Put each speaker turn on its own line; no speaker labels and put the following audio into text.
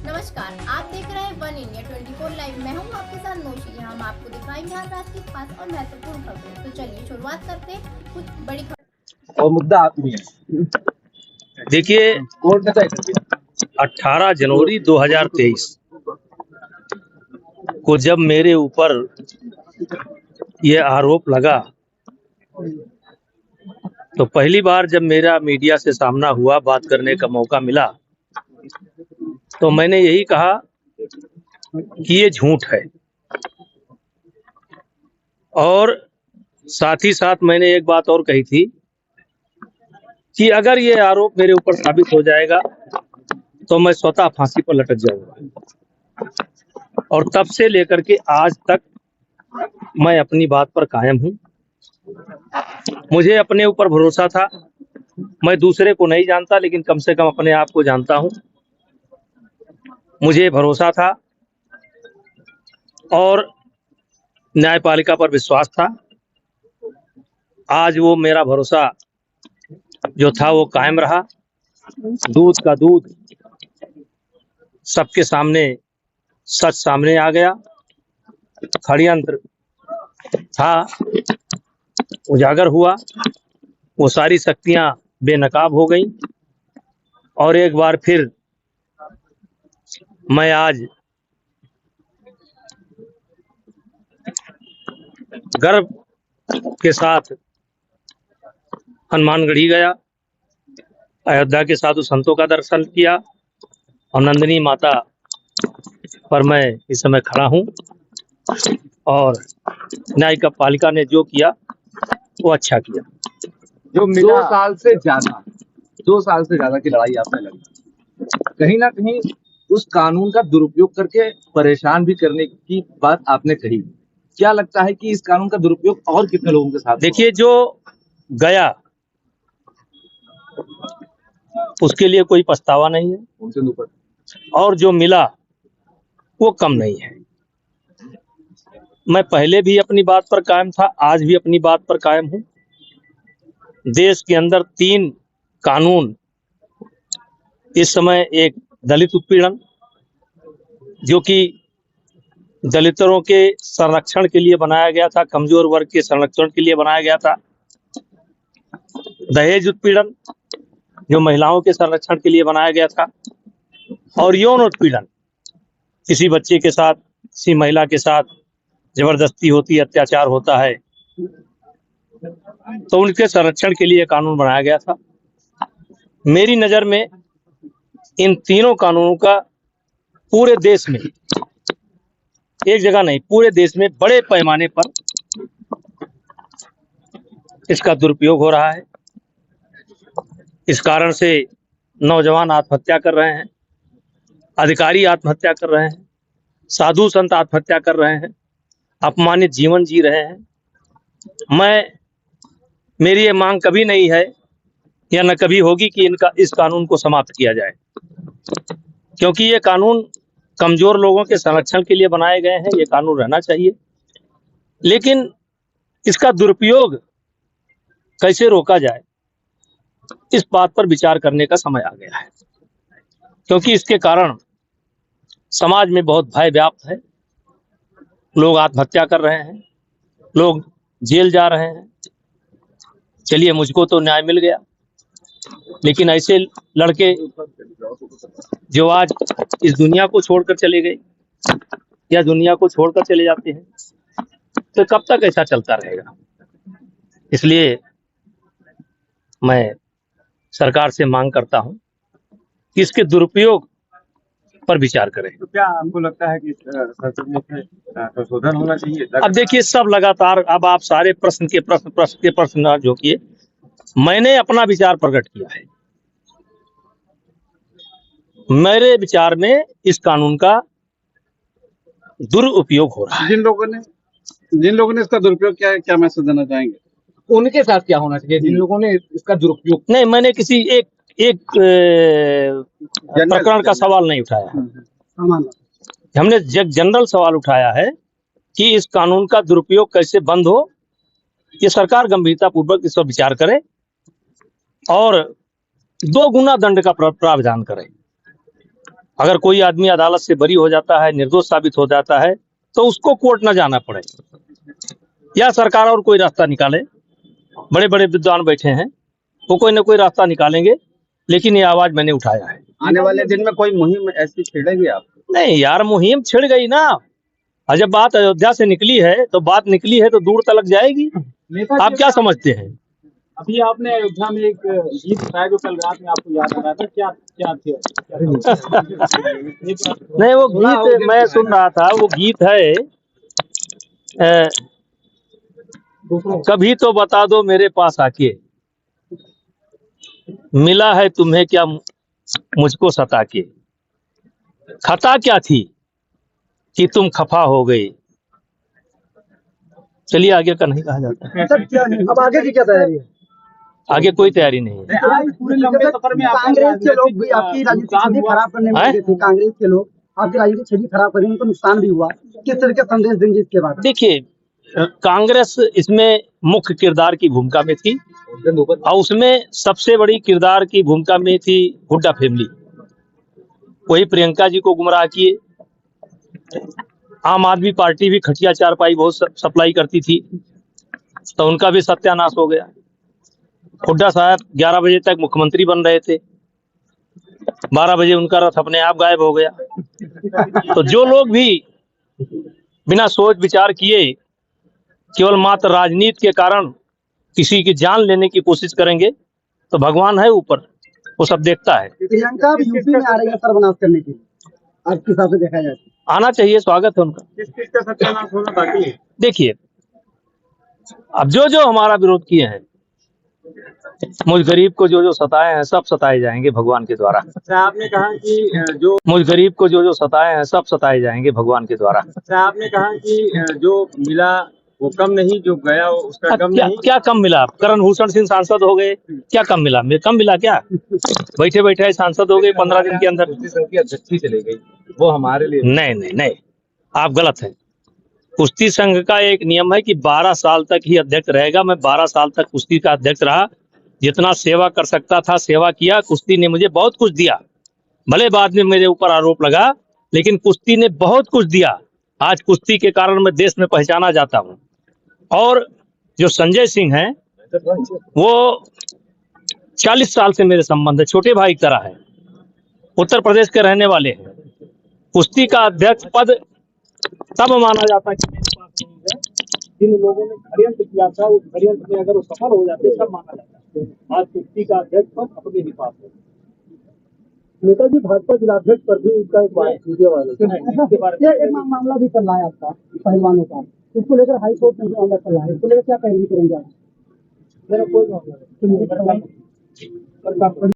नमस्कार, आप देख रहे हैं वन इंडिया 24 लाइव। मैं हूं आपके साथ नौशी। हम आपको दिखाएंगे हर रात की खास और महत्वपूर्ण खबरें। तो चलिए शुरुआत करते हैं कुछ बड़ी खबर
और मुद्दा आप भी है।
देखिए, 18 जनवरी 2023 को जब मेरे ऊपर ये आरोप लगा तो पहली बार जब मेरा मीडिया से सामना हुआ, बात करने का मौका मिला, तो मैंने यही कहा कि ये झूठ है। और साथ ही साथ मैंने एक बात और कही थी कि अगर ये आरोप मेरे ऊपर साबित हो जाएगा तो मैं स्वतः फांसी पर लटक जाऊंगा। और तब से लेकर के आज तक मैं अपनी बात पर कायम हूं। मुझे अपने ऊपर भरोसा था। मैं दूसरे को नहीं जानता, लेकिन कम से कम अपने आप को जानता हूं। मुझे भरोसा था और न्यायपालिका पर विश्वास था। आज वो मेरा भरोसा जो था वो कायम रहा। दूध का दूध, सबके सामने सच सामने आ गया। षड्यंत्र था, उजागर हुआ। वो सारी शक्तियां बेनकाब हो गई और एक बार फिर मैं आज गर्व के साथ हनुमानगढ़ी गया, अयोध्या के साधु संतों का दर्शन किया और नंदिनी माता पर मैं इस समय खड़ा हूं। और न्यायपालिका ने जो किया वो अच्छा किया।
जो 2 साल से ज्यादा की लड़ाई आपने लड़ी, कहीं ना कहीं उस कानून का दुरुपयोग करके परेशान भी करने की बात आपने कही। क्या लगता है कि इस कानून का दुरुपयोग और कितने लोगों के साथ?
देखिए, जो गया उसके लिए कोई पछतावा नहीं है
उनसे ऊपर,
और जो मिला वो कम नहीं है। मैं पहले भी अपनी बात पर कायम था, आज भी अपनी बात पर कायम हूं। देश के अंदर 3 कानून इस समय, एक दलित उत्पीड़न जो कि दलितों के संरक्षण के लिए बनाया गया था, कमजोर वर्ग के संरक्षण के लिए बनाया गया था। दहेज उत्पीड़न जो महिलाओं के संरक्षण के लिए बनाया गया था। और यौन उत्पीड़न, किसी बच्चे के साथ, किसी महिला के साथ जबरदस्ती होती है, अत्याचार होता है, तो उनके संरक्षण के लिए कानून बनाया गया था। मेरी नजर में इन तीनों कानूनों का पूरे देश में, एक जगह नहीं, पूरे देश में बड़े पैमाने पर इसका दुरुपयोग हो रहा है। इस कारण से नौजवान आत्महत्या कर रहे हैं, अधिकारी आत्महत्या कर रहे हैं, साधु संत आत्महत्या कर रहे हैं, अपमानित जीवन जी रहे हैं। मेरी ये मांग कभी नहीं है या न कभी होगी कि इस कानून को समाप्त किया जाए, क्योंकि ये कानून कमजोर लोगों के संरक्षण के लिए बनाए गए हैं। ये कानून रहना चाहिए, लेकिन इसका दुरुपयोग कैसे रोका जाए, इस बात पर विचार करने का समय आ गया है। क्योंकि इसके कारण समाज में बहुत भय व्याप्त है। लोग आत्महत्या कर रहे हैं, लोग जेल जा रहे हैं। चलिए, मुझको तो न्याय मिल गया, लेकिन ऐसे लड़के जो आज इस दुनिया को छोड़कर चले गए या दुनिया को छोड़कर चले जाते हैं, तो कब तक ऐसा चलता रहेगा? इसलिए मैं सरकार से मांग करता हूं कि इसके दुरुपयोग पर विचार करें।
तो क्या आपको लगता है कि संशोधन होना चाहिए?
अब देखिए, सब लगातार, अब आप सारे प्रश्न जो किए, मैंने अपना विचार प्रकट किया है। मेरे विचार में इस कानून का दुरुपयोग हो रहा है।
जिन लोगों ने इसका दुरुपयोग किया है, क्या मैसेज देना चाहेंगे? उनके साथ क्या होना चाहिए जिन लोगों ने इसका दुरुपयोग?
नहीं, मैंने किसी एक प्रकरण का सवाल नहीं उठाया। हमने जनरल सवाल उठाया है कि इस कानून का दुरुपयोग कैसे बंद हो। ये सरकार गंभीरता पूर्वक इस पर विचार करे और 2 गुना दंड का प्रावधान करे। अगर कोई आदमी अदालत से बरी हो जाता है, निर्दोष साबित हो जाता है, तो उसको कोर्ट न जाना पड़े, या सरकार और कोई रास्ता निकाले। बड़े बड़े विद्वान बैठे हैं, वो कोई ना कोई रास्ता निकालेंगे, लेकिन ये आवाज मैंने उठाया है।
आने वाले दिन में कोई मुहिम ऐसी छेड़ेगी आप?
नहीं यार, मुहिम छिड़ गई ना। और जब बात अयोध्या से निकली है तो बात निकली है तो दूर तक जाएगी। आप क्या समझते हैं?
अभी आपने अयोध्या में एक गीत गाया जो कल रात में आपको याद आ रहा था, क्या क्या थे?
नहीं, वो गीत मैं सुन रहा था, वो गीत है कभी तो बता दो मेरे पास आके, मिला है तुम्हें क्या मुझको सता के, खता क्या थी कि तुम खफा हो गए। चलिए आगे का नहीं कहा जाता।
अब आगे की क्या तैयारी है?
आगे कोई तैयारी नहीं है।
पूरे लंबे सफर में
कांग्रेस के लोग भी आपकी राजनीतिक छवि खराब करने में लगे थे। कांग्रेस के लोग आपकी राजनीतिक छवि खराब करने में उनको नुकसान भी हुआ। किस तरह का संदेश देंगे इसके बाद?
देखिए, कांग्रेस इसमें मुख्य किरदार की भूमिका में थी, और उसमें सबसे बड़ी किरदार की भूमिका में थी हुड्डा फैमिली। वही प्रियंका जी को गुमराह किए। आम आदमी पार्टी भी खटिया चारपाई बहुत सप्लाई करती थी, तो उनका भी सत्यानाश हो गया। हुड्डा साहब 11 बजे तक मुख्यमंत्री बन रहे थे, 12 बजे उनका रथ अपने आप गायब हो गया। तो जो लोग भी बिना सोच विचार किए केवल मात्र राजनीति के कारण किसी की जान लेने की कोशिश करेंगे, तो भगवान है ऊपर, वो सब देखता है।
प्रियंका अब यूपी में आ रही है सर्वनाश करने के लिए, आपके हिसाब से देखा जाए?
आना चाहिए, स्वागत है उनका।
किस चीज का सत्यानाश होना बाकी है?
देखिए, अब जो जो हमारा विरोध किए हैं, मुझ गरीब को जो जो सताए हैं सब सताए जाएंगे भगवान के द्वारा।
आपने कहा कि जो
मुझ गरीब को जो जो सताए हैं सब सताए जाएंगे भगवान के द्वारा।
आपने कहा कि जो मिला वो कम नहीं, जो गया उसका कम
क्या
नहीं।
क्या कम मिला? करण भूषण सिंह सांसद हो गए, क्या कम मिला? कम मिला क्या? बैठे बैठे सांसद हो गए 15 दिन के अंदर।
कुश्ती संघ की अध्यक्ष चले गई, वो हमारे लिए
नहीं नहीं नहीं, आप गलत हैं। कुश्ती संघ का एक नियम है कि 12 साल तक ही अध्यक्ष रहेगा। मैं 12 साल तक कुश्ती का अध्यक्ष रहा, जितना सेवा कर सकता था सेवा किया। कुश्ती ने मुझे बहुत कुछ दिया, भले बाद में मेरे ऊपर आरोप लगा, लेकिन कुश्ती ने बहुत कुछ दिया। आज कुश्ती के कारण मैं देश में पहचाना जाता हूँ। और जो संजय सिंह हैं, वो 40 साल से मेरे संबंध है, छोटे भाई की तरह है, उत्तर प्रदेश के रहने वाले हैं। कुश्ती का अध्यक्ष पद तब माना जाता है कि मेरे पास नहीं है, जिन लोगों ने षड्यंत्र किया था, उस षड्यंत्र में अगर वो सफल हो जाते तब माना जाता है। आज कुश्ती का अध्यक्ष पद अपने ही पास है।
नेताजी भाजपा जिलाध्यक्ष पर भी उसका एक मामला भी चल रहा है आपका पहलवानों का, इसको लेकर हाई कोर्ट में मामला चल रहा है, इसको लेकर क्या पैरवी करेंगे आप?
मेरा कोई मामला नहीं।